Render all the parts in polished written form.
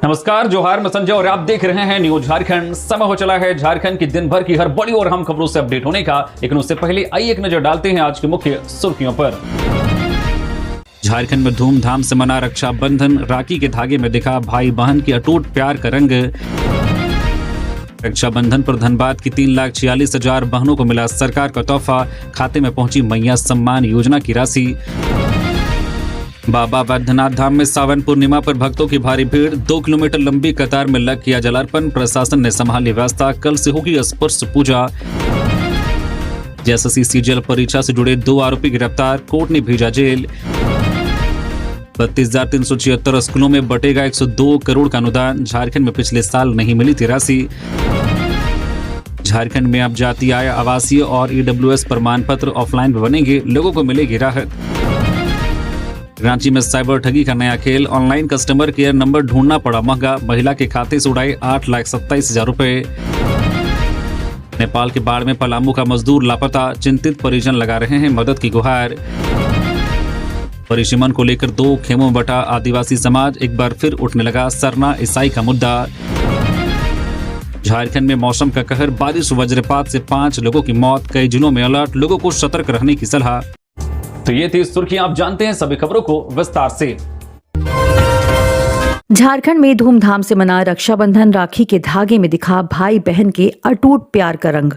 नमस्कार, जोहार, मैं संजय और आप देख रहे हैं न्यूज झारखंड। समय हो चला है झारखंड की दिन भर की हर बड़ी और अहम खबरों से अपडेट होने का, लेकिन उससे पहले आइए एक नजर डालते हैं आज की मुख्य सुर्खियों पर। झारखंड में धूमधाम से मना रक्षाबंधन, राखी के धागे में दिखा भाई बहन की अटूट प्यार का रंग। रक्षाबंधन पर धनबाद की 3,46,000 बहनों को मिला सरकार का तोहफा, खाते में पहुंची मैया सम्मान योजना की राशि। बाबा बैद्यनाथ धाम में सावन पूर्णिमा पर भक्तों की भारी भीड़, 2 किलोमीटर लंबी कतार में लग किया जलार्पण, प्रशासन ने संभाली व्यवस्था, कल से होगी स्पर्श पूजा। जेएसएससी सीजीएल परीक्षा से जुड़े 2 आरोपी गिरफ्तार, कोर्ट ने भेजा जेल। 32,376 स्कूलों में बटेगा 102 करोड़ का अनुदान, झारखंड में पिछले साल नहीं मिली थी राशि। झारखंड में अब जाति आय, आवासीय और ईडब्ल्यूएस प्रमाण पत्र ऑफलाइन बनेंगे, लोगों को मिलेगी राहत। रांची में साइबर ठगी का नया खेल, ऑनलाइन कस्टमर केयर नंबर ढूंढना पड़ा महंगा, महिला के खाते से उड़ाए 8,27,000 रुपए। नेपाल के बाढ़ में पलामू का मजदूर लापता, चिंतित परिजन लगा रहे हैं मदद की गुहार। परिसीमन को लेकर 2 खेमों में बटा आदिवासी समाज, एक बार फिर उठने लगा सरना ईसाई का मुद्दा। झारखंड में मौसम का कहर, बारिश वज्रपात से 5 लोगों की मौत, कई जिलों में अलर्ट, लोगों को सतर्क रहने की सलाह। तो ये थी सुर्खियां, आप जानते हैं सभी खबरों को विस्तार से। झारखंड में धूमधाम से मना रक्षाबंधन, राखी के धागे में दिखा भाई बहन के अटूट प्यार का रंग।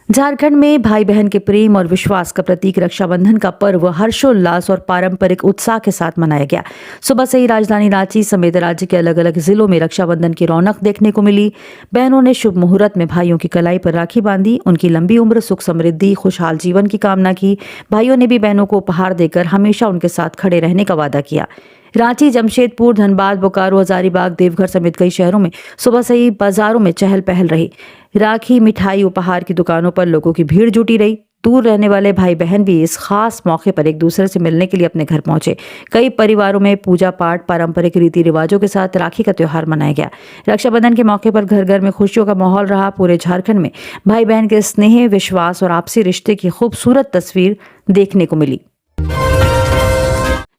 झारखंड में भाई बहन के प्रेम और विश्वास का प्रतीक रक्षाबंधन का पर्व हर्षोल्लास और पारंपरिक उत्साह के साथ मनाया गया। सुबह से ही राजधानी रांची समेत राज्य के अलग अलग जिलों में रक्षाबंधन की रौनक देखने को मिली। बहनों ने शुभ मुहूर्त में भाइयों की कलाई पर राखी बांधी, उनकी लंबी उम्र, सुख समृद्धि, खुशहाल जीवन की कामना की। भाइयों ने भी बहनों को उपहार देकर हमेशा उनके साथ खड़े रहने का वादा किया। रांची, जमशेदपुर, धनबाद, बोकारो, हजारीबाग, देवघर समेत कई शहरों में सुबह से ही बाजारों में चहल पहल रही। राखी, मिठाई, उपहार की दुकानों पर लोगों की भीड़ जुटी रही। दूर रहने वाले भाई बहन भी इस खास मौके पर एक दूसरे से मिलने के लिए अपने घर पहुंचे। कई परिवारों में पूजा पाठ, पारंपरिक रीति रिवाजों के साथ राखी का त्योहार मनाया गया। रक्षाबंधन के मौके पर घर घर में खुशियों का माहौल रहा। पूरे झारखंड में भाई बहन के स्नेह, विश्वास और आपसी रिश्ते की खूबसूरत तस्वीर देखने को मिली।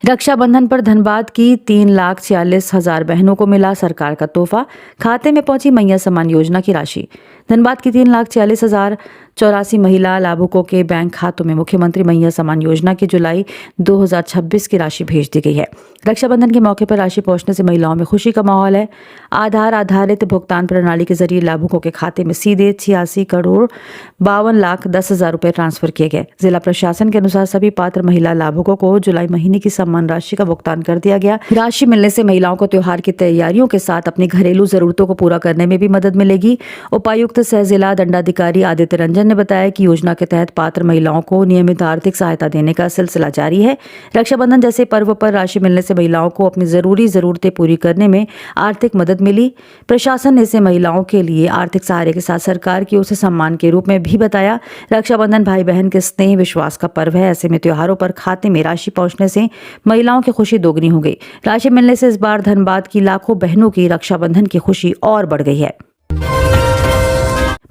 रक्षाबंधन पर धनबाद की 3,46,000 बहनों को मिला सरकार का तोहफा, खाते में पहुंची मैया सम्मान योजना की राशि। धनबाद की 3,46,084 महिला लाभुकों के बैंक खातों में मुख्यमंत्री मैया सम्मान योजना की जुलाई 2026 की राशि भेज दी गई है। रक्षाबंधन के मौके पर राशि पहुंचने से महिलाओं में खुशी का माहौल है। आधार आधारित भुगतान प्रणाली के जरिए लाभुकों के खाते में सीधे 86,52,10,000 रुपए ट्रांसफर किए गए। जिला प्रशासन के अनुसार सभी पात्र महिला लाभुकों को जुलाई महीने की सम्मान राशि का भुगतान कर दिया गया। राशि मिलने से महिलाओं को त्योहार की तैयारियों के साथ अपनी घरेलू जरूरतों को पूरा करने में भी मदद मिलेगी। उपायुक्त सह जिला दंडाधिकारी आदित्य रंजन ने बताया कि योजना के तहत पात्र महिलाओं को नियमित आर्थिक सहायता देने का सिलसिला जारी है। रक्षाबंधन जैसे पर्व पर राशि मिलने से महिलाओं को अपनी जरूरी जरूरतें पूरी करने में आर्थिक मदद मिली। प्रशासन ने इसे महिलाओं के लिए आर्थिक सहारे के साथ सरकार की ओर से सम्मान के रूप में भी बताया। रक्षाबंधन भाई बहन के स्नेह, विश्वास का पर्व है। ऐसे में त्योहारों पर खाते में राशि पहुंचने से महिलाओं की खुशी दोगुनी हो गई। राशि मिलने से इस बार धनबाद की लाखों बहनों की रक्षाबंधन की खुशी और बढ़ गई है।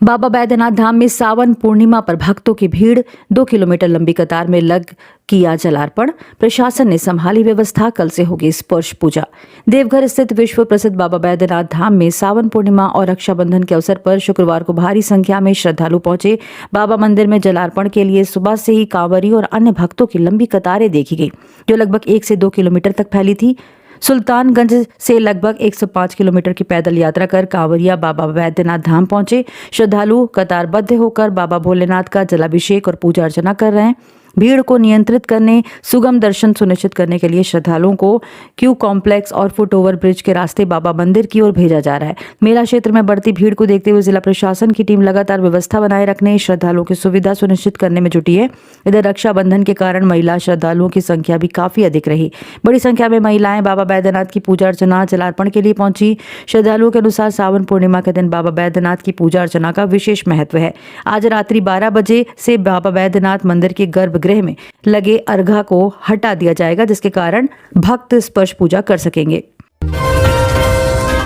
बाबा बैद्यनाथ धाम में सावन पूर्णिमा पर भक्तों की भीड़, 2 किलोमीटर लंबी कतार में लग किया जलार्पण, प्रशासन ने संभाली व्यवस्था, कल से होगी स्पर्श पूजा। देवघर स्थित विश्व प्रसिद्ध बाबा बैद्यनाथ धाम में सावन पूर्णिमा और रक्षाबंधन के अवसर पर शुक्रवार को भारी संख्या में श्रद्धालु पहुंचे। बाबा मंदिर में जलार्पण के लिए सुबह से ही कांवरी और अन्य भक्तों की लंबी कतारें देखी गई, जो लगभग 1 से 2 किलोमीटर तक फैली थी। सुल्तानगंज से लगभग 105 किलोमीटर की पैदल यात्रा कर कांवरिया बाबा बैद्यनाथ धाम पहुंचे। श्रद्धालु कतारबद्ध होकर बाबा भोलेनाथ का जलाभिषेक और पूजा अर्चना कर रहे हैं। भीड़ को नियंत्रित करने, सुगम दर्शन सुनिश्चित करने के लिए श्रद्धालुओं को क्यू कॉम्प्लेक्स और फुट ओवर ब्रिज के रास्ते बाबा मंदिर की ओर भेजा जा रहा है। मेला क्षेत्र में बढ़ती भीड़ को देखते हुए जिला प्रशासन की टीम लगातार व्यवस्था बनाए रखने, श्रद्धालुओं की सुविधा सुनिश्चित करने में जुटी है। इधर रक्षाबंधन के कारण महिला श्रद्धालुओं की संख्या भी काफी अधिक रही। बड़ी संख्या में महिलाएं बाबा बैद्यनाथ की पूजा अर्चना, जलार्पण के लिए पहुंची। श्रद्धालुओं के अनुसार सावन पूर्णिमा के दिन बाबा बैद्यनाथ की पूजा अर्चना का विशेष महत्व है। आज रात्रि 12 बजे से बाबा बैद्यनाथ मंदिर के गर्भ गृह में लगे अर्घा को हटा दिया जाएगा, जिसके कारण भक्त स्पर्श पूजा कर सकेंगे।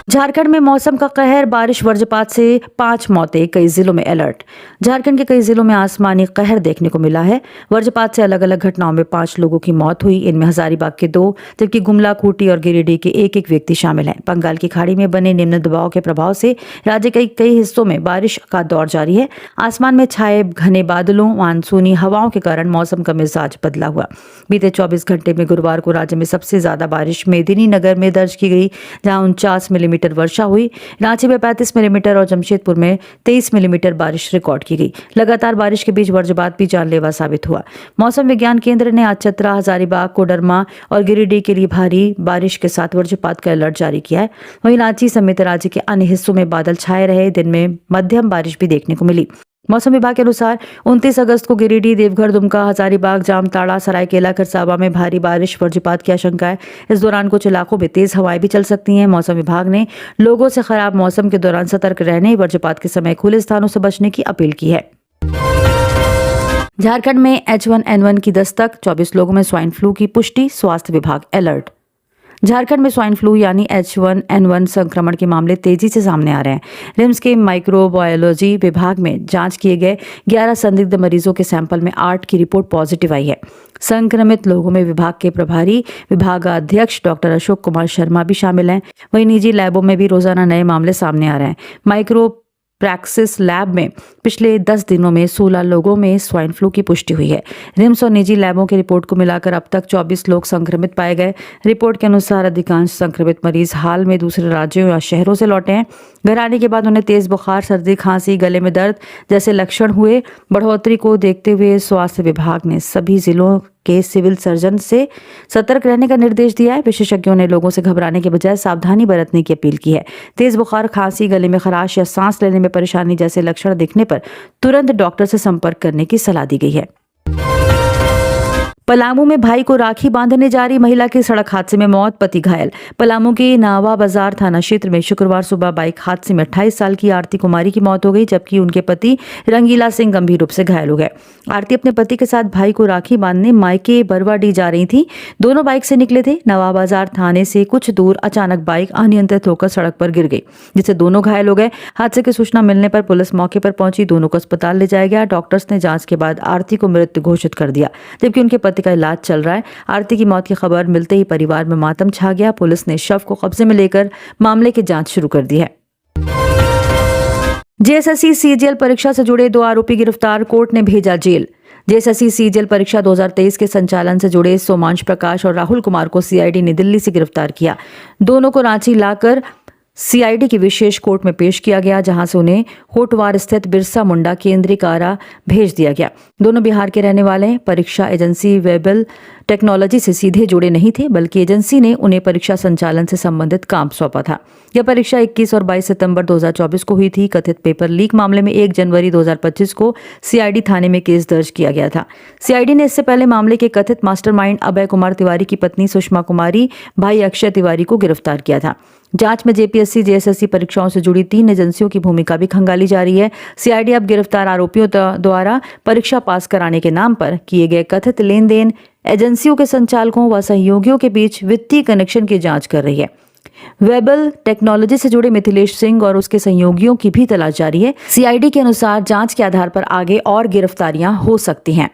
झारखंड में मौसम का कहर, बारिश वज्रपात से 5 मौतें, कई जिलों में अलर्ट। झारखंड के कई जिलों में आसमानी कहर देखने को मिला है। वज्रपात से अलग अलग घटनाओं में 5 लोगों की मौत हुई। इनमें हजारीबाग के 2, जबकि गुमला, खूंटी और गिरिडीह के एक व्यक्ति शामिल हैं। बंगाल की खाड़ी में बने निम्न दबाव के प्रभाव से राज्य के कई हिस्सों में बारिश का दौर जारी है। आसमान में छाए घने बादलों, मानसूनी हवाओं के कारण मौसम का मिजाज बदला हुआ। बीते 24 घंटे में गुरुवार को राज्य में सबसे ज्यादा बारिश मेदिनीनगर में दर्ज की गई, जहां 49 मिलीमीटर वर्षा हुई। रांची में 35 मिलीमीटर और जमशेदपुर में 23 मिलीमीटर बारिश रिकॉर्ड की गई। लगातार बारिश के बीच वज्रपात भी जानलेवा साबित हुआ। मौसम विज्ञान केंद्र ने आज चतरा, हजारीबाग, कोडरमा और गिरिडीह के लिए भारी बारिश के साथ वज्रपात का अलर्ट जारी किया है। वहीं रांची समेत राज्य के अन्य हिस्सों में बादल छाए रहे। दिन में मध्यम बारिश भी देखने को मिली। मौसम विभाग के अनुसार 29 अगस्त को गिरिडीह, देवघर, दुमका, हजारीबाग, जामताड़ा, सरायकेला, खरसावा में भारी बारिश वज्रपात की आशंका है। इस दौरान कुछ इलाकों में तेज हवाएं भी चल सकती हैं। मौसम विभाग ने लोगों से खराब मौसम के दौरान सतर्क रहने, वज्रपात के समय खुले स्थानों से बचने की अपील की है। झारखंड में H1N1 की दस्तक, 24 लोगों में स्वाइन फ्लू की पुष्टि, स्वास्थ्य विभाग अलर्ट। झारखंड में स्वाइन फ्लू यानी H1N1 संक्रमण के मामले तेजी से सामने आ रहे हैं। रिम्स के माइक्रोबायोलॉजी विभाग में जांच किए गए 11 संदिग्ध मरीजों के सैंपल में 8 की रिपोर्ट पॉजिटिव आई है। संक्रमित लोगों में विभाग के प्रभारी विभागाध्यक्ष डॉक्टर अशोक कुमार शर्मा भी शामिल हैं। वहीं निजी लैबों में भी रोजाना नए मामले सामने आ रहे हैं। माइक्रो प्रैक्सिस लैब में पिछले 10 दिनों में 16 लोगों में स्वाइन फ्लू की पुष्टि हुई है। रिम्स और निजी लैबों की रिपोर्ट को मिलाकर अब तक 24 लोग संक्रमित पाए गए। रिपोर्ट के अनुसार अधिकांश संक्रमित मरीज हाल में दूसरे राज्यों या शहरों से लौटे हैं। घर आने के बाद उन्हें तेज बुखार, सर्दी, खांसी, गले में दर्द जैसे लक्षण हुए। बढ़ोतरी को देखते हुए स्वास्थ्य विभाग ने सभी जिलों के सिविल सर्जन से सतर्क रहने का निर्देश दिया है। विशेषज्ञों ने लोगों से घबराने के बजाय सावधानी बरतने की अपील की है। तेज बुखार, खांसी, गले में खराश या सांस लेने में परेशानी जैसे लक्षण दिखने पर तुरंत डॉक्टर से संपर्क करने की सलाह दी गई है। पलामू में भाई को राखी बांधने जा रही महिला की सड़क हादसे में मौत, पति घायल। पलामू के नावा बाजार थाना क्षेत्र में शुक्रवार सुबह बाइक हादसे में 28 साल की आरती कुमारी की मौत हो गई, जबकि उनके पति रंगीला सिंह गंभीर रूप से घायल हो गए। आरती अपने पति के साथ भाई को राखी बांधने मायके बरवाडी जा रही थी। दोनों बाइक से निकले थे। नवा बाजार थाने से कुछ दूर अचानक बाइक अनियंत्रित होकर सड़क पर गिर गई, जिससे दोनों घायल हो गए। हादसे की सूचना मिलने पर पुलिस मौके पर पहुंची। दोनों को अस्पताल ले जाया गया। डॉक्टर्स ने जांच के बाद आरती को मृत घोषित कर दिया, जबकि उनके पति का इलाज चल रहा है। आरती की मौत की खबर मिलते ही परिवार में मातम छा गया। पुलिस ने शव को कब्जे में लेकर मामले की जांच शुरू कर दी है। जेएसएससी सीजीएल परीक्षा से जुड़े 2 आरोपी गिरफ्तार, कोर्ट ने भेजा जेल। जेएसएससी सीजीएल परीक्षा 2023 के संचालन से जुड़े सोमांश प्रकाश और राहुल कुमार को सीआईडी ने दिल्ली से गिरफ्तार किया। दोनों को रांची लाकर सीआईडी की विशेष कोर्ट में पेश किया गया, जहां से उन्हें होटवार स्थित बिरसा मुंडा केंद्रीय कारा भेज दिया गया। दोनों बिहार के रहने वाले हैं। परीक्षा एजेंसी वेबल टेक्नोलॉजी से सीधे जुड़े नहीं थे, बल्कि एजेंसी ने उन्हें परीक्षा संचालन से संबंधित काम सौंपा था। यह परीक्षा 21 और 22 सितंबर 2024 को हुई थी। कथित पेपर लीक मामले में 1 जनवरी 2025 को सीआईडी थाने में केस दर्ज किया गया था। सीआईडी ने इससे पहले मामले के कथित मास्टरमाइंड अभय कुमार तिवारी की पत्नी सुषमा कुमारी, भाई अक्षय तिवारी को गिरफ्तार किया था। जांच में जेपीएससी, जेएसएससी परीक्षाओं से जुड़ी 3 एजेंसियों की भूमिका भी खंगाली जा रही है। सीआईडी अब गिरफ्तार आरोपियों द्वारा परीक्षा पास कराने के नाम पर किए गए कथित लेन देन, एजेंसियों के संचालकों व सहयोगियों के बीच वित्तीय कनेक्शन की जांच कर रही है। वेबल टेक्नोलॉजी से जुड़े मिथिलेश सिंह और उसके सहयोगियों की भी तलाश जारी है। सीआईडी के अनुसार जांच के आधार पर आगे और गिरफ्तारियां हो सकती हैं।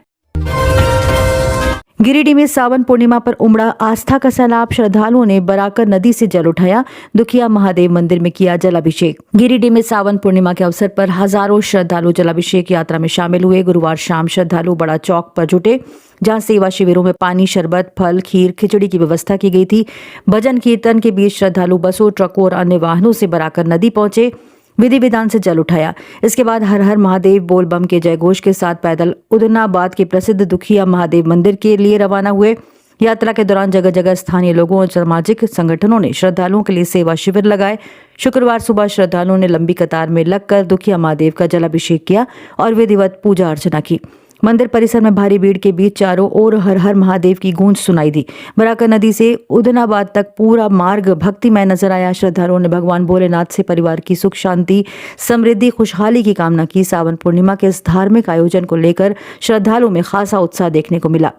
गिरिडीह में सावन पूर्णिमा पर उमड़ा आस्था का सैलाब, श्रद्धालुओं ने बराकर नदी से जल उठाया, दुखिया महादेव मंदिर में किया जलाभिषेक। गिरिडीह में सावन पूर्णिमा के अवसर पर हजारों श्रद्धालु जलाभिषेक यात्रा में शामिल हुए। गुरुवार शाम श्रद्धालु बड़ा चौक पर जुटे, जहां सेवा शिविरों में पानी, शरबत, फल, खीर, खिचड़ी की व्यवस्था की गई थी। भजन कीर्तन के बीच श्रद्धालु बसों, ट्रकों और अन्य वाहनों से बराकर नदी पहुंचे, विधि विधान से जल उठाया। इसके बाद हर हर महादेव बोल बम के जयघोष के साथ पैदल उदयनाबाद के प्रसिद्ध दुखिया महादेव मंदिर के लिए रवाना हुए। यात्रा के दौरान जगह जगह स्थानीय लोगों और सामाजिक संगठनों ने श्रद्धालुओं के लिए सेवा शिविर लगाए। शुक्रवार सुबह श्रद्धालुओं ने लंबी कतार में लगकर दुखिया महादेव का जलाभिषेक किया और विधिवत पूजा अर्चना की। मंदिर परिसर में भारी भीड़ के बीच चारों ओर हर हर महादेव की गूंज सुनाई दी। बराकर नदी से उदयनाबाद तक पूरा मार्ग भक्तिमय नजर आया। श्रद्धालुओं ने भगवान भोलेनाथ से परिवार की सुख शांति, समृद्धि, खुशहाली की कामना की। सावन पूर्णिमा के इस धार्मिक आयोजन को लेकर श्रद्धालुओं में खासा उत्साह देखने को मिला।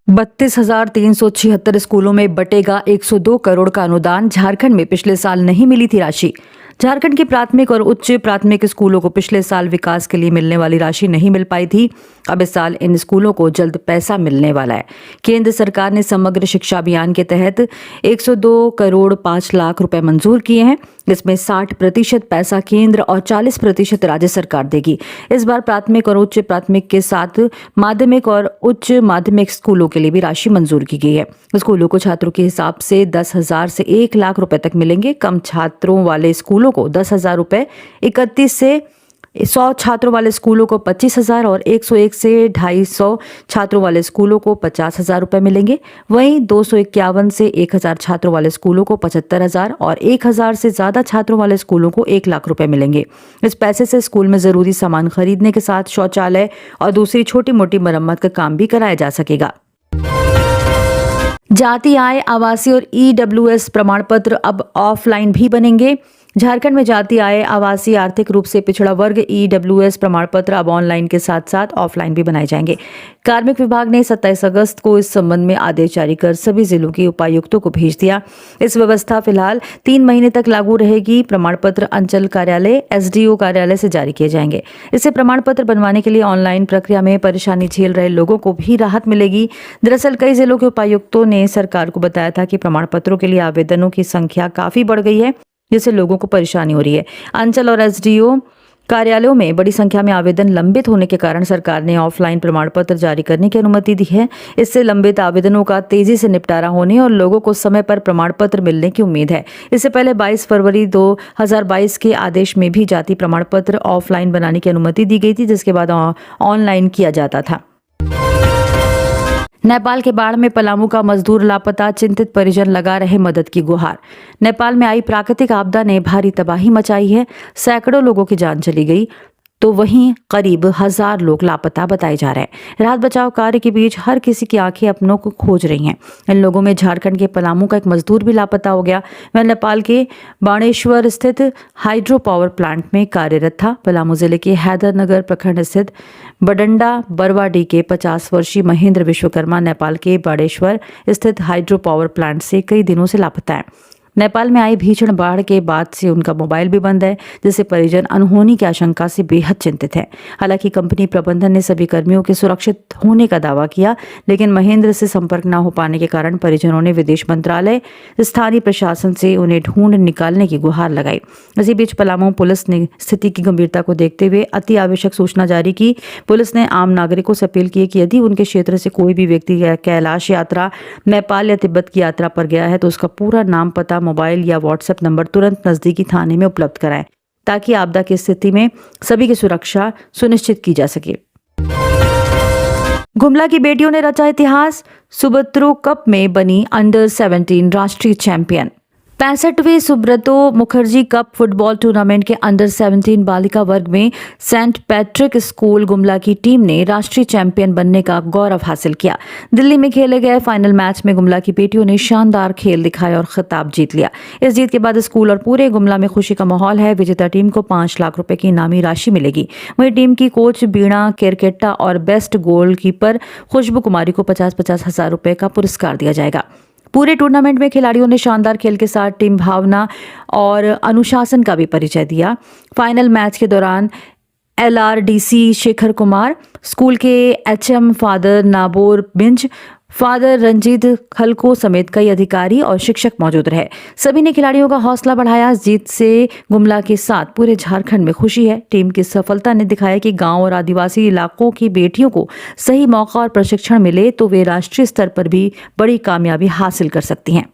32,376 स्कूलों में बटेगा 102 करोड़ का अनुदान। झारखंड में पिछले साल नहीं मिली थी राशि। झारखंड के प्राथमिक और उच्च प्राथमिक स्कूलों को पिछले साल विकास के लिए मिलने वाली राशि नहीं मिल पाई थी। अब इस साल इन स्कूलों को जल्द पैसा मिलने वाला है। केंद्र सरकार ने समग्र शिक्षा अभियान के तहत 102 करोड़ 5 लाख रुपए मंजूर किए हैं। इसमें 60% पैसा केंद्र और 40% राज्य सरकार देगी। इस बार प्राथमिक और उच्च प्राथमिक के साथ माध्यमिक और उच्च माध्यमिक स्कूलों के लिए भी राशि मंजूर की गई है। स्कूलों को छात्रों के हिसाब से 10,000 से 1 लाख रुपए तक मिलेंगे। कम छात्रों वाले स्कूलों को 10,000 रुपए, 31 से 100 छात्रों वाले स्कूलों को 25,000 और 101 से 250 छात्रों वाले स्कूलों को 50,000 रुपए मिलेंगे। वहीं 251 से 1,000 छात्रों वाले स्कूलों को 75,000 और 1,000 से ज्यादा छात्रों वाले स्कूलों को 1 लाख रुपए मिलेंगे। इस पैसे से स्कूल में जरूरी सामान खरीदने के साथ शौचालय और दूसरी छोटी मोटी मरम्मत का काम भी कराया जा सकेगा। जाति आय, आवासीय और ईडब्ल्यूएस प्रमाण पत्र अब ऑफलाइन भी बनेंगे। झारखंड में जाति आय, आवासीय, आर्थिक रूप से पिछड़ा वर्ग ईडब्ल्यूएस प्रमाण पत्र अब ऑनलाइन के साथ साथ ऑफलाइन भी बनाए जाएंगे। कार्मिक विभाग ने 27 अगस्त को इस संबंध में आदेश जारी कर सभी जिलों के उपायुक्तों को भेज दिया। इस व्यवस्था फिलहाल 3 महीने तक लागू रहेगी। प्रमाण पत्र अंचल कार्यालय, एसडीओ कार्यालय से जारी किए जाएंगे। इससे प्रमाण पत्र बनवाने के लिए ऑनलाइन प्रक्रिया में परेशानी झेल रहे लोगों को भी राहत मिलेगी। दरअसल कई जिलों के उपायुक्तों ने सरकार को बताया था कि प्रमाण पत्रों के लिए आवेदनों की संख्या काफी बढ़ गई है, जिससे लोगों को परेशानी हो रही है। अंचल और एसडीओ कार्यालयों में बड़ी संख्या में आवेदन लंबित होने के कारण सरकार ने ऑफलाइन प्रमाण पत्र जारी करने की अनुमति दी है। इससे लंबित आवेदनों का तेजी से निपटारा होने और लोगों को समय पर प्रमाण पत्र मिलने की उम्मीद है। इससे पहले 22 फरवरी 2022 के आदेश में भी जाति प्रमाण पत्र ऑफलाइन बनाने की अनुमति दी गई थी, जिसके बाद ऑनलाइन किया जाता था। नेपाल के बाढ़ में पलामू का मजदूर लापता, चिंतित परिजन लगा रहे मदद की गुहार। नेपाल में आई प्राकृतिक आपदा ने भारी तबाही मचाई है। सैकड़ों लोगों की जान चली गई, तो वहीं करीब 1000 लोग लापता बताए जा रहे हैं। राहत बचाव कार्य के बीच हर किसी की आंखें अपनों को खोज रही हैं। इन लोगों में झारखंड के पलामू का एक मजदूर भी लापता हो गया। वह नेपाल के बाणेश्वर स्थित हाइड्रो पावर प्लांट में कार्यरत था। पलामू जिले के हैदरनगर प्रखंड स्थित बडंडा बरवाडी के 50 वर्षीय महेंद्र विश्वकर्मा नेपाल के बाड़ेश्वर स्थित हाइड्रो पावर प्लांट से कई दिनों से लापता है। नेपाल में आई भीषण बाढ़ के बाद से उनका मोबाइल भी बंद है, जिससे परिजन अनहोनी की आशंका से बेहद चिंतित है। हालांकि कंपनी प्रबंधन ने सभी कर्मियों के सुरक्षित होने का दावा किया, लेकिन महेंद्र से संपर्क न हो पाने के कारण परिजनों ने विदेश मंत्रालय, स्थानीय प्रशासन से उन्हें ढूंढ निकालने की गुहार लगाई। इसी बीच पलामू पुलिस ने स्थिति की गंभीरता को देखते हुए अति आवश्यक सूचना जारी की। पुलिस ने आम नागरिकों से अपील की कि यदि उनके क्षेत्र से कोई भी व्यक्ति कैलाश यात्रा, नेपाल या तिब्बत की यात्रा पर गया है तो उसका पूरा नाम, पता, मोबाइल या व्हाट्सएप नंबर तुरंत नजदीकी थाने में उपलब्ध कराएं, ताकि आपदा की स्थिति में सभी की सुरक्षा सुनिश्चित की जा सके। गुमला की बेटियों ने रचा इतिहास, सुब्रतो कप में बनी अंडर 17 राष्ट्रीय चैंपियन। 65वें Subroto Mukherjee cup football tournament के अंडर 17 बालिका वर्ग में सेंट पैट्रिक स्कूल गुमला की टीम ने राष्ट्रीय चैंपियन बनने का गौरव हासिल किया। दिल्ली में खेले गए फाइनल मैच में गुमला की बेटियों ने शानदार खेल दिखाया और खिताब जीत लिया। इस जीत के बाद स्कूल और पूरे गुमला में खुशी का माहौल है। विजेता टीम को 5 लाख रुपए की इनामी राशि मिलेगी। वहीं टीम की कोच बीणा केरकेट्टा और बेस्ट गोलकीपर खुशबू कुमारी को 50-50 हजार रुपए का पुरस्कार दिया जाएगा। पूरे टूर्नामेंट में खिलाड़ियों ने शानदार खेल के साथ टीम भावना और अनुशासन का भी परिचय दिया। फाइनल मैच के दौरान LRDC शेखर कुमार, स्कूल के HM father Nabor Binj, father Ranjit खलको समेत कई अधिकारी और शिक्षक मौजूद रहे। सभी ने खिलाड़ियों का हौसला बढ़ाया। जीत से गुमला के साथ पूरे झारखंड में खुशी है। टीम की सफलता ने दिखाया कि गांव और आदिवासी इलाकों की बेटियों को सही मौका और प्रशिक्षण मिले तो वे राष्ट्रीय स्तर पर भी बड़ी कामयाबी हासिल कर सकती हैं।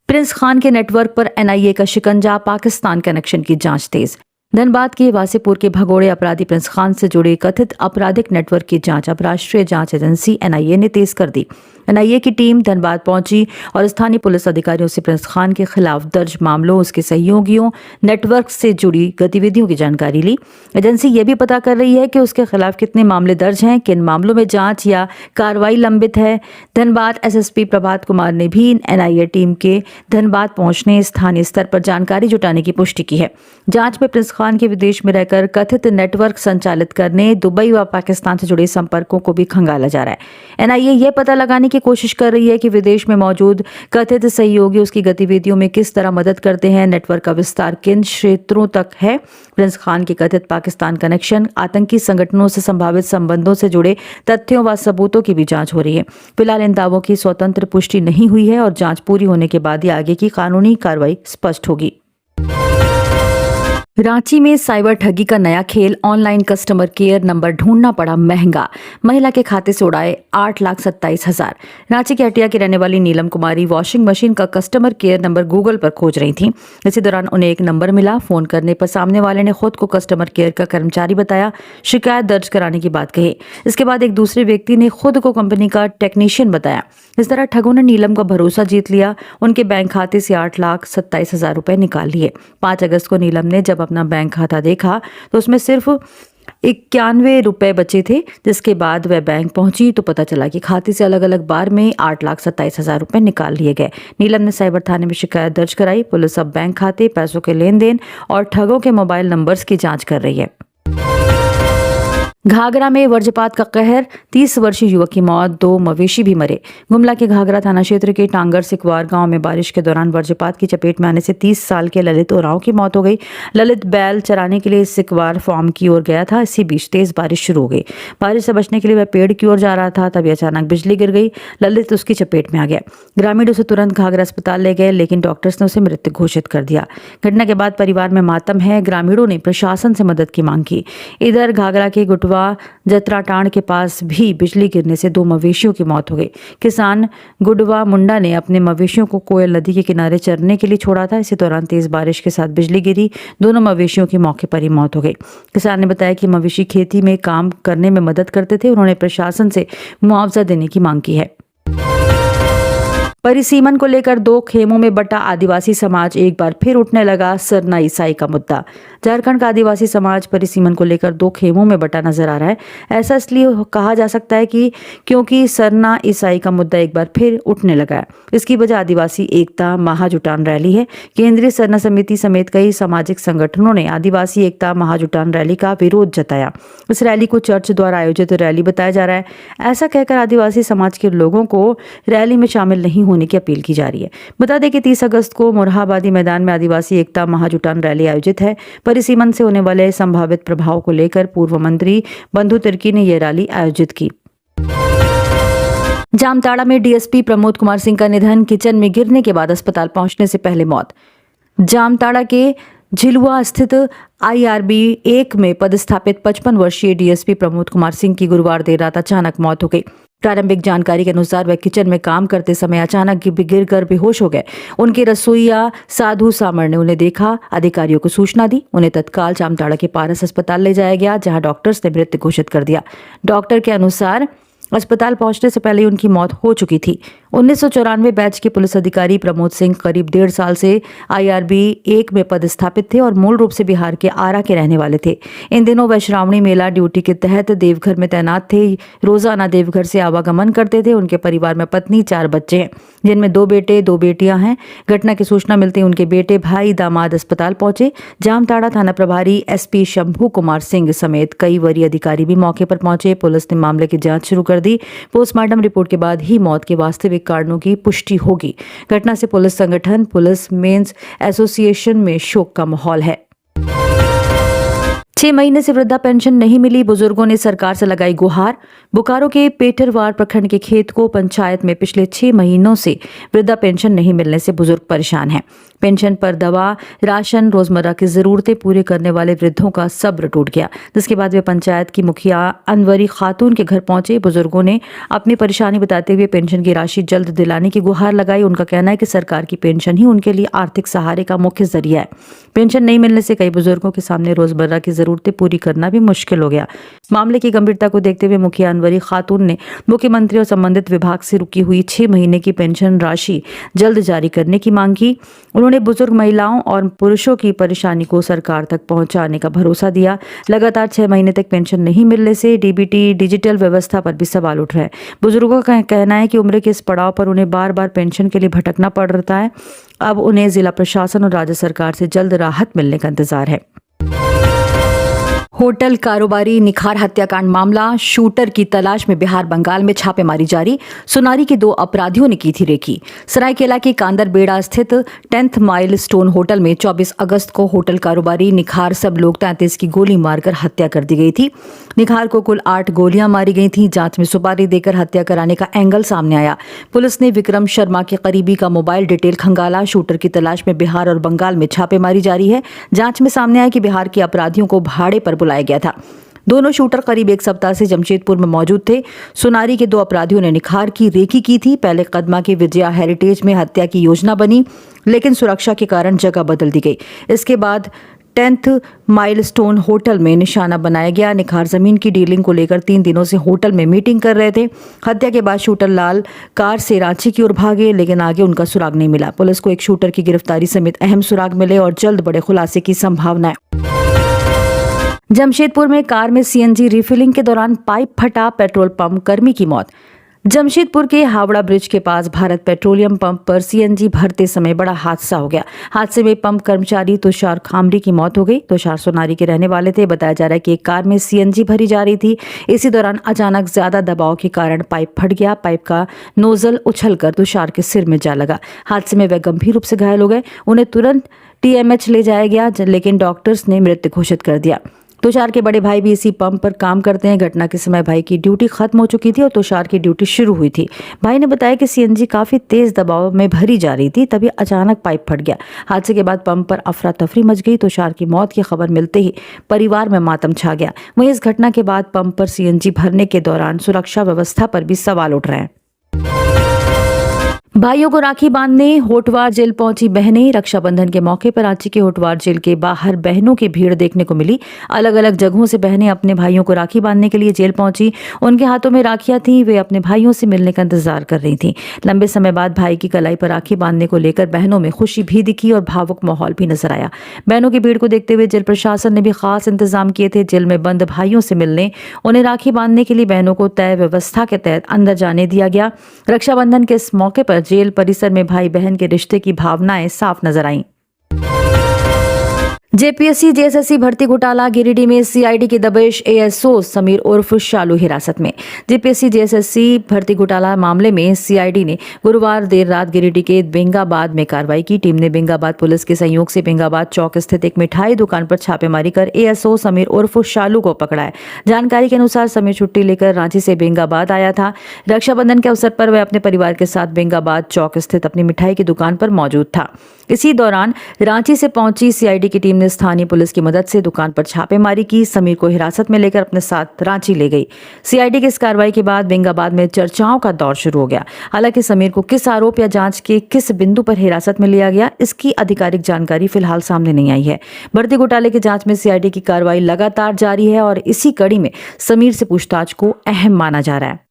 प्रिंस खान के नेटवर्क पर NIA का शिकंजा, पाकिस्तान कनेक्शन की जांच तेज। धनबाद के वासीपुर के भगोड़े अपराधी प्रिंस खान से जुड़े कथित आपराधिक नेटवर्क की जांच अब राष्ट्रीय जांच एजेंसी NIA ने तेज कर दी। NIA की टीम धनबाद पहुंची और स्थानीय पुलिस अधिकारियों से प्रिंस खान के खिलाफ दर्ज मामलों, उसके सहयोगियों, नेटवर्क से जुड़ी गतिविधियों की जानकारी ली। एजेंसी ये भी पता कर रही है कि उसके खिलाफ कितने मामले दर्ज हैं, किन मामलों में जांच या कार्रवाई लंबित है। धनबाद SSP प्रभात कुमार ने भी NIA टीम के धनबाद पहुंचने स्थानीय स्तर पर जानकारी जुटाने की पुष्टि की है। जांच में प्रिंस खान खान के विदेश में रहकर कथित नेटवर्क संचालित करने, दुबई व पाकिस्तान से जुड़े संपर्कों को भी खंगाला जा रहा है। एनआईए यह पता लगाने की कोशिश कर रही है कि विदेश में मौजूद कथित सहयोगी उसकी गतिविधियों में किस तरह मदद करते हैं, नेटवर्क का विस्तार किन क्षेत्रों तक है। प्रिंस खान के कथित पाकिस्तान कनेक्शन, आतंकी संगठनों से संभावित संबंधों से जुड़े तथ्यों व सबूतों की भी जांच हो रही है। फिलहाल इन दावों की स्वतंत्र पुष्टि नहीं हुई है और जांच पूरी होने के बाद ही आगे की कानूनी कार्रवाई स्पष्ट होगी। रांची में साइबर ठगी का नया खेल, ऑनलाइन कस्टमर केयर नंबर ढूंढना पड़ा महंगा, महिला के खाते से उड़ाए 8,27,000। रांची के हटिया की रहने वाली नीलम कुमारी वॉशिंग मशीन का कस्टमर केयर नंबर गूगल पर खोज रही थी। इसी दौरान उन्हें एक नंबर मिला। फोन करने पर सामने वाले ने खुद को कस्टमर केयर का कर्मचारी बताया, शिकायत दर्ज कराने की बात कही। इसके बाद एक दूसरे व्यक्ति ने खुद को कंपनी का टेक्नीशियन बताया। इस तरह ठगों ने नीलम का भरोसा जीत लिया। उनके बैंक खाते से 8,27,000 रुपए निकाल लिए। 5 अगस्त को नीलम ने जब अपना बैंक खाता देखा तो उसमें सिर्फ 91 रुपए बचे थे। जिसके बाद वह बैंक पहुंची तो पता चला कि खाते से अलग अलग बार में 8,27,000 रुपए निकाल लिए गए। नीलम ने साइबर थाने में शिकायत दर्ज कराई। पुलिस अब बैंक खाते, पैसों के लेन देन और ठगों के मोबाइल नंबर्स की जांच कर रही है। घाघरा में वज्रपात का कहर, 30 वर्षीय युवक की मौत, 2 मवेशी भी मरे। गुमला के घाघरा थाना क्षेत्र के टांगर सिकवार गांव में बारिश के दौरान वज्रपात की चपेट में आने से 30 साल के ललित उरांव की मौत हो गई। ललित बैल चराने के लिए सिकवार फार्म की ओर गया था। इसी बीच तेज बारिश शुरू हो गई। बारिश से बचने के लिए वह पेड़ की ओर जा रहा था, तभी अचानक बिजली गिर गई। ललित उसकी चपेट में आ गया। ग्रामीण उसे तुरंत घाघरा अस्पताल ले गए, लेकिन डॉक्टर्स ने उसे मृत घोषित कर दिया। घटना के बाद परिवार में मातम है। ग्रामीणों ने प्रशासन से मदद की मांग की। इधर घाघरा के गुटवा जत्राटांड के पास भी बिजली गिरने से 2 मवेशियों की मौत हो गई। किसान गुडवा मुंडा ने अपने मवेशियों को कोयल नदी के किनारे चरने के लिए छोड़ा था। इसी दौरान तेज बारिश के साथ बिजली गिरी। दोनों मवेशियों की मौके पर ही मौत हो गई। किसान ने बताया कि मवेशी खेती में काम करने में मदद करते थे। उन्होंने प्रशासन से मुआवजा देने की मांग की है। परिसीमन को लेकर 2 खेमों में बटा आदिवासी समाज, एक बार फिर उठने लगा सरना ईसाई का मुद्दा। झारखंड का आदिवासी समाज परिसीमन को लेकर 2 खेमों में बटा नजर आ रहा है। ऐसा इसलिए कहा जा सकता है कि क्योंकि सरना ईसाई का मुद्दा एक बार फिर उठने लगा है। इसकी वजह आदिवासी एकता महाजुटान रैली है। केंद्रीय सरना समिति समेत कई सामाजिक संगठनों ने आदिवासी एकता महाजुटान रैली का विरोध जताया। इस रैली को चर्च द्वारा आयोजित रैली बताया जा रहा है। ऐसा कहकर आदिवासी समाज के लोगों को रैली में शामिल नहीं होने की अपील की जा रही है। बता दें कि 30 अगस्त को मोरहाबादी मैदान में आदिवासी एकता महाजुटान रैली आयोजित है। परिसीमन से होने वाले संभावित प्रभाव को लेकर पूर्व मंत्री बंधु तिर्की ने यह रैली आयोजित की। जामताड़ा में डीएसपी प्रमोद कुमार सिंह का निधन, किचन में गिरने के बाद अस्पताल पहुंचने से पहले मौत। जामताड़ा के झिलुआ स्थित IRB 1 में पदस्थापित 55 वर्षीय डीएसपी प्रमोद कुमार सिंह की गुरुवार देर रात अचानक मौत हो गई। प्रारंभिक जानकारी के अनुसार वह किचन में काम करते समय अचानक गिरकर बेहोश हो गए। उनके रसोइया साधु सामर ने उन्हें देखा, अधिकारियों को सूचना दी। उन्हें तत्काल जामताड़ा के पारस अस्पताल ले जाया गया, जहां डॉक्टर्स ने मृत घोषित कर दिया। डॉक्टर के अनुसार अस्पताल पहुंचने से पहले उनकी मौत हो चुकी थी। 1994 बैच के पुलिस अधिकारी प्रमोद सिंह करीब 1.5 साल से IRB 1 में पदस्थापित थे और मूल रूप से बिहार के आरा के रहने वाले थे। इन दिनों वह श्रावणी मेला ड्यूटी के तहत देवघर में तैनात थे। रोजाना देवघर से आवागमन करते थे। उनके परिवार में पत्नी, 4 बच्चे हैं, जिनमें 2 बेटे 2 बेटियां हैं। घटना की सूचना मिलते ही उनके बेटे, भाई, दामाद अस्पताल पहुंचे। जामताड़ा थाना प्रभारी SP शंभू कुमार सिंह समेत कई वरीय अधिकारी भी मौके पर पहुंचे। पुलिस ने मामले की जांच शुरू कर दी। पोस्टमार्टम रिपोर्ट के बाद ही मौत के वास्तविक कारणों की पुष्टि होगी। घटना से पुलिस संगठन, पुलिस मेंस एसोसिएशन में शोक का माहौल है। 6 महीने से वृद्धा पेंशन नहीं मिली, बुजुर्गों ने सरकार से लगाई गुहार। बोकारो के पेटरवार प्रखंड के खेत को पंचायत में पिछले 6 महीनों से वृद्धा पेंशन नहीं मिलने से बुजुर्ग परेशान हैं। पेंशन पर दवा, राशन, रोजमर्रा की जरूरतें पूरे करने वाले वृद्धों का सब्र टूट गया, जिसके बाद वे पंचायत की मुखिया अनवरी खातून के घर पहुंचे। बुजुर्गों ने अपनी परेशानी बताते हुए पेंशन की राशि जल्द दिलाने की गुहार लगाई। उनका कहना है कि सरकार की पेंशन ही उनके लिए आर्थिक सहारे का मुख्य जरिया है। पेंशन नहीं मिलने से कई बुजुर्गों के सामने रोजमर्रा की जरूरतें पूरी करना भी मुश्किल हो गया। मामले की गंभीरता को देखते हुए मुखिया अनवरी खातून ने मुख्यमंत्री और संबंधित विभाग से रुकी हुई 6 महीने की पेंशन राशि जल्द जारी करने की मांग की। उन्होंने बुजुर्ग महिलाओं और पुरुषों की परेशानी को सरकार तक पहुंचाने का भरोसा दिया। लगातार 6 महीने तक पेंशन नहीं मिलने से डीबीटी डिजिटल व्यवस्था पर भी सवाल उठ रहे हैं। बुजुर्गों का कहना है कि उम्र के इस पड़ाव पर उन्हें बार बार पेंशन के लिए भटकना पड़ रहा है। अब उन्हें जिला प्रशासन और राज्य सरकार से जल्द राहत मिलने का इंतजार है। होटल कारोबारी निखार हत्याकांड मामला, शूटर की तलाश में बिहार बंगाल में छापेमारी जारी। सुनारी के 2 अपराधियों ने की थी रेकी। सरायकेला के कांदरबेड़ा स्थित 10th माइल स्टोन होटल में 24 अगस्त को होटल कारोबारी निखार सब लोग 33 की गोली मारकर हत्या कर दी गई थी। निखार को कुल 8 गोलियां मारी गई थी। जांच में सुपारी देकर हत्या कराने का एंगल सामने आया। पुलिस ने विक्रम शर्मा के करीबी का मोबाइल डिटेल खंगाला। शूटर की तलाश में बिहार और बंगाल में छापेमारी जारी है। जांच में सामने आया कि बिहार के अपराधियों को भाड़े पर बुलाया गया था। दोनों शूटर करीब 1 सप्ताह से जमशेदपुर में मौजूद थे। सुनारी के 2 अपराधियों ने निखार की रेकी की थी। पहले कदमा के विजया हेरिटेज में हत्या की योजना बनी, लेकिन सुरक्षा के कारण जगह बदल दी गई। इसके बाद 10th माइल स्टोन होटल में निशाना बनाया गया। निखार जमीन की डीलिंग को लेकर 3 दिनों से होटल में मीटिंग कर रहे थे। हत्या के बाद शूटर लाल कार से रांची की ओर भागे, लेकिन आगे उनका सुराग नहीं मिला। पुलिस को एक शूटर की गिरफ्तारी समेत अहम सुराग मिले और जल्द बड़े खुलासे की संभावना है। जमशेदपुर में कार में सीएनजी रिफिलिंग के दौरान पाइप फटा, पेट्रोल पंप कर्मी की मौत। जमशेदपुर के हावड़ा ब्रिज के पास भारत पेट्रोलियम पंप पर सीएनजी भरते समय बड़ा हादसा हो गया। हादसे में पंप कर्मचारी तुषार खामरी की मौत हो गई। तुषार सोनारी के रहने वाले थे। बताया जा रहा है कि एक कार में सीएनजी भरी जा रही थी। इसी दौरान अचानक ज्यादा दबाव के कारण पाइप फट गया। पाइप का नोजल उछलकर तुषार के सिर में जा लगा। हादसे में वे गंभीर रूप से घायल हो गए। उन्हें तुरंत टीएमएच ले जाया गया, लेकिन डॉक्टर्स ने मृत घोषित कर दिया। तुषार के बड़े भाई भी इसी पंप पर काम करते हैं। घटना के समय भाई की ड्यूटी खत्म हो चुकी थी और तुषार की ड्यूटी शुरू हुई थी। भाई ने बताया कि सीएनजी काफी तेज दबाव में भरी जा रही थी, तभी अचानक पाइप फट गया। हादसे के बाद पंप पर अफरा तफरी मच गई। तुषार की मौत की खबर मिलते ही परिवार में मातम छा गया। वहीं इस घटना के बाद पंप पर सीएनजी भरने के दौरान सुरक्षा व्यवस्था पर भी सवाल उठ रहे हैं। भाइयों को राखी बांधने होटवार जेल पहुंची बहनें। रक्षाबंधन के मौके पर रांची के होटवार जेल के बाहर बहनों की भीड़ देखने को मिली। अलग अलग जगहों से बहनें अपने भाइयों को राखी बांधने के लिए जेल पहुंची। उनके हाथों में राखियां थी। वे अपने भाइयों से मिलने का इंतजार कर रही थीं। लंबे समय बाद भाई की कलाई पर राखी बांधने को लेकर बहनों में खुशी भी दिखी और भावुक माहौल भी नजर आया। बहनों की भीड़ को देखते हुए जेल प्रशासन ने भी खास इंतजाम किए थे। जेल में बंद भाइयों से मिलने, उन्हें राखी बांधने के लिए बहनों को तय व्यवस्था के तहत अंदर जाने दिया गया। रक्षाबंधन के इस मौके पर जेल परिसर में भाई बहन के रिश्ते की भावनाएं साफ नजर आईं। जेपीएससी जेएसएससी भर्ती घोटाला, गिरिडीह में सीआईडी की दबिश। एएसओ समीर उर्फ शालू हिरासत में। जेपीएससी जेएसएससी भर्ती घोटाला मामले में सीआईडी ने गुरुवार देर रात गिरिडीह के बेंगाबाद में कार्रवाई की। टीम ने बेंगाबाद पुलिस के सहयोग से बेंगाबाद चौक स्थित एक मिठाई दुकान पर छापेमारी कर एएसओ समीर उर्फ शालू को पकड़ा है। जानकारी के अनुसार समीर छुट्टी लेकर रांची से बेंगाबाद आया था। रक्षाबंधन के अवसर पर वह अपने परिवार के साथ बेंगाबाद चौक स्थित अपनी मिठाई की दुकान पर मौजूद था। इसी दौरान रांची से पहुंची सीआईडी की टीम ने स्थानीय पुलिस की मदद से दुकान पर छापेमारी की। समीर को हिरासत में लेकर अपने साथ रांची ले गई। सीआईडी की इस कार्रवाई के बाद बेंगाबाद में चर्चाओं का दौर शुरू हो गया। हालांकि समीर को किस आरोप या जांच के किस बिंदु पर हिरासत में लिया गया, इसकी आधिकारिक जानकारी फिलहाल सामने नहीं आई है। भर्ती घोटाले की जांच में सीआईडी की कार्रवाई लगातार जारी है और इसी कड़ी में समीर से पूछताछ को अहम माना जा रहा है।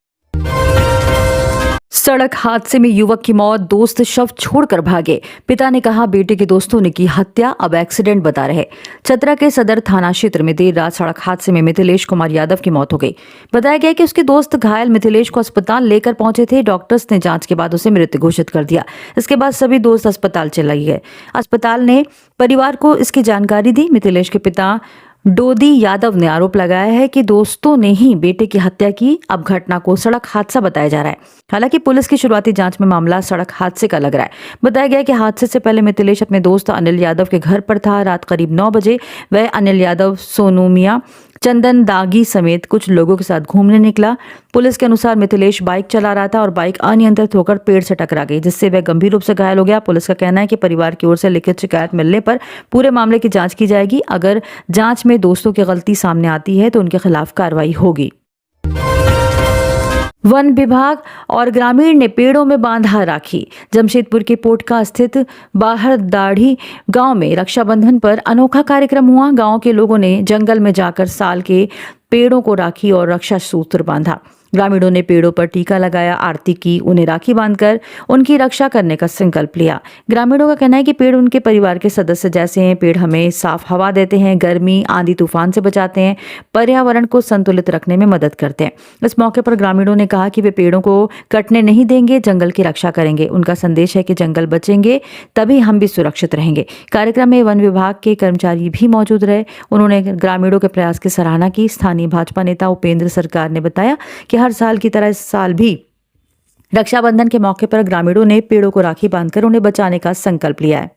सड़क हादसे में युवक की मौत, दोस्त शव छोड़कर भागे। पिता ने कहा बेटे के दोस्तों ने की हत्या, अब एक्सीडेंट बता रहे। चतरा के सदर थाना क्षेत्र में देर रात सड़क हादसे में मिथिलेश कुमार यादव की मौत हो गई। बताया गया कि उसके दोस्त घायल मिथिलेश को अस्पताल लेकर पहुंचे थे। डॉक्टर्स ने जांच के बाद उसे मृत घोषित कर दिया। इसके बाद सभी दोस्त अस्पताल चले गए। अस्पताल ने परिवार को इसकी जानकारी दी। मिथिलेश के पिता डोदी यादव ने आरोप लगाया है कि दोस्तों ने ही बेटे की हत्या की। अब घटना को सड़क हादसा बताया जा रहा है। हालांकि पुलिस की शुरुआती जांच में मामला सड़क हादसे का लग रहा है। बताया गया कि हादसे से पहले मिथिलेश अपने दोस्त अनिल यादव के घर पर था। रात करीब 9 बजे वह अनिल यादव, सोनू मियां, चंदन दागी समेत कुछ लोगों के साथ घूमने निकला। पुलिस के अनुसार मिथिलेश बाइक चला रहा था और बाइक अनियंत्रित होकर पेड़ से टकरा गई, जिससे वह गंभीर रूप से घायल हो गया। पुलिस का कहना है कि परिवार की ओर से लिखित शिकायत मिलने पर पूरे मामले की जांच की जाएगी। अगर जांच में दोस्तों की गलती सामने आती है तो उनके खिलाफ कार्रवाई होगी। वन विभाग और ग्रामीण ने पेड़ों में बांधा राखी। जमशेदपुर के पोटका स्थित बाहर दाढ़ी गांव में रक्षाबंधन पर अनोखा कार्यक्रम हुआ। गांव के लोगों ने जंगल में जाकर साल के पेड़ों को राखी और रक्षा सूत्र बांधा। ग्रामीणों ने पेड़ों पर टीका लगाया, आरती की, उन्हें राखी बांधकर उनकी रक्षा करने का संकल्प लिया। ग्रामीणों का कहना है कि पेड़ उनके परिवार के सदस्य जैसे हैं। पेड़ हमें साफ हवा देते हैं, गर्मी, आंधी तूफान से बचाते हैं, पर्यावरण को संतुलित रखने में मदद करते हैं। इस मौके पर ग्रामीणों ने कहा कि वे पेड़ों को कटने नहीं देंगे, जंगल की रक्षा करेंगे। उनका संदेश है कि जंगल बचेंगे तभी हम भी सुरक्षित रहेंगे। कार्यक्रम में वन विभाग के कर्मचारी भी मौजूद रहे। उन्होंने ग्रामीणों के प्रयास की सराहना की। स्थानीय भाजपा नेता उपेंद्र सरकार ने बताया कि हर साल की तरह इस साल भी रक्षाबंधन के मौके पर ग्रामीणों ने पेड़ों को राखी बांधकर उन्हें बचाने का संकल्प लिया है।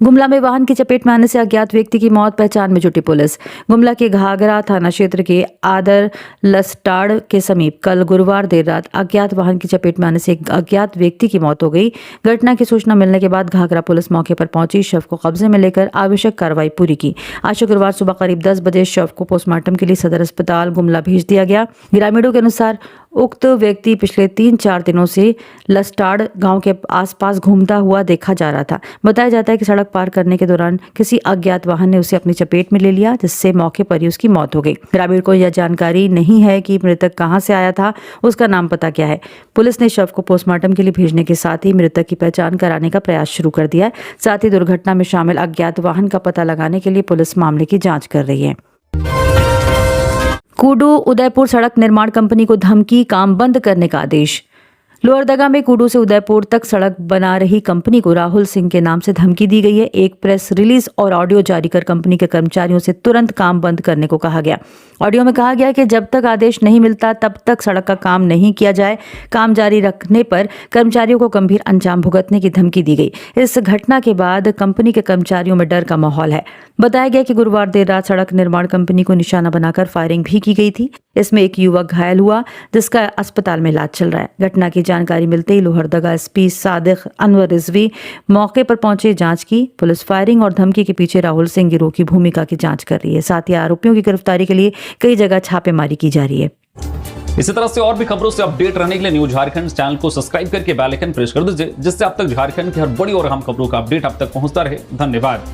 गुमला में वाहन की चपेट में आने से अज्ञात व्यक्ति की मौत, पहचान में जुटी पुलिस। गुमला के घाघरा थाना क्षेत्र के आदर लसटाड़ के समीप कल गुरुवार देर रात अज्ञात वाहन की चपेट में आने से एक अज्ञात व्यक्ति की मौत हो गई। घटना की सूचना मिलने के बाद घाघरा पुलिस मौके पर पहुंची, शव को कब्जे में लेकर आवश्यक कार्रवाई पूरी की। आज शुक्रवार सुबह करीब 10 बजे शव को पोस्टमार्टम के लिए सदर अस्पताल गुमला भेज दिया गया। ग्रामीणों के अनुसार उक्त व्यक्ति पिछले 3-4 दिनों से लसटाड़ गांव के आसपास घूमता हुआ देखा जा रहा था। बताया जाता है कि सड़क पार करने के दौरान किसी अज्ञात वाहन ने उसे अपनी चपेट में ले लिया, जिससे मौके पर ही उसकी मौत हो गई। ग्रामीण को यह जानकारी नहीं है कि मृतक कहां से आया था, उसका नाम पता क्या है। पुलिस ने शव को पोस्टमार्टम के लिए भेजने के साथ ही मृतक की पहचान कराने का प्रयास शुरू कर दिया है। साथ ही दुर्घटना में शामिल अज्ञात वाहन का पता लगाने के लिए पुलिस मामले की जांच कर रही है। कूडू उदयपुर सड़क निर्माण कंपनी को धमकी, काम बंद करने का आदेश। लोहरदगा में कूडू से उदयपुर तक सड़क बना रही कंपनी को राहुल सिंह के नाम से धमकी दी गई है। एक प्रेस रिलीज और ऑडियो जारी कर कंपनी के कर्मचारियों से तुरंत काम बंद करने को कहा गया। ऑडियो में कहा गया कि जब तक आदेश नहीं मिलता तब तक सड़क का काम नहीं किया जाए। काम जारी रखने पर कर्मचारियों को गंभीर अंजाम भुगतने की धमकी दी गई। इस घटना के बाद कंपनी के कर्मचारियों में डर का माहौल है। बताया गया कि गुरुवार देर रात सड़क निर्माण कंपनी को निशाना बनाकर फायरिंग भी की गई थी। इसमें एक युवक घायल हुआ, जिसका अस्पताल में इलाज चल रहा है। घटना की जानकारी मिलते ही लोहरदगा एसपी सादिक अनवर रिजवी मौके पर पहुंचे, जांच की। पुलिस फायरिंग और धमकी के पीछे राहुल सिंह गिरोह की भूमिका की जांच कर रही है। साथ ही आरोपियों की गिरफ्तारी के लिए कई जगह छापेमारी की जा रही है। इसी तरह से और भी खबरों से अपडेट रहने के लिए न्यूज झारखंड चैनल को सब्सक्राइब करके बेल आइकन प्रेस कर दीजिए, जिससे अब तक झारखंड की हर बड़ी और अहम खबरों का अपडेट आप तक पहुंचता रहे। धन्यवाद।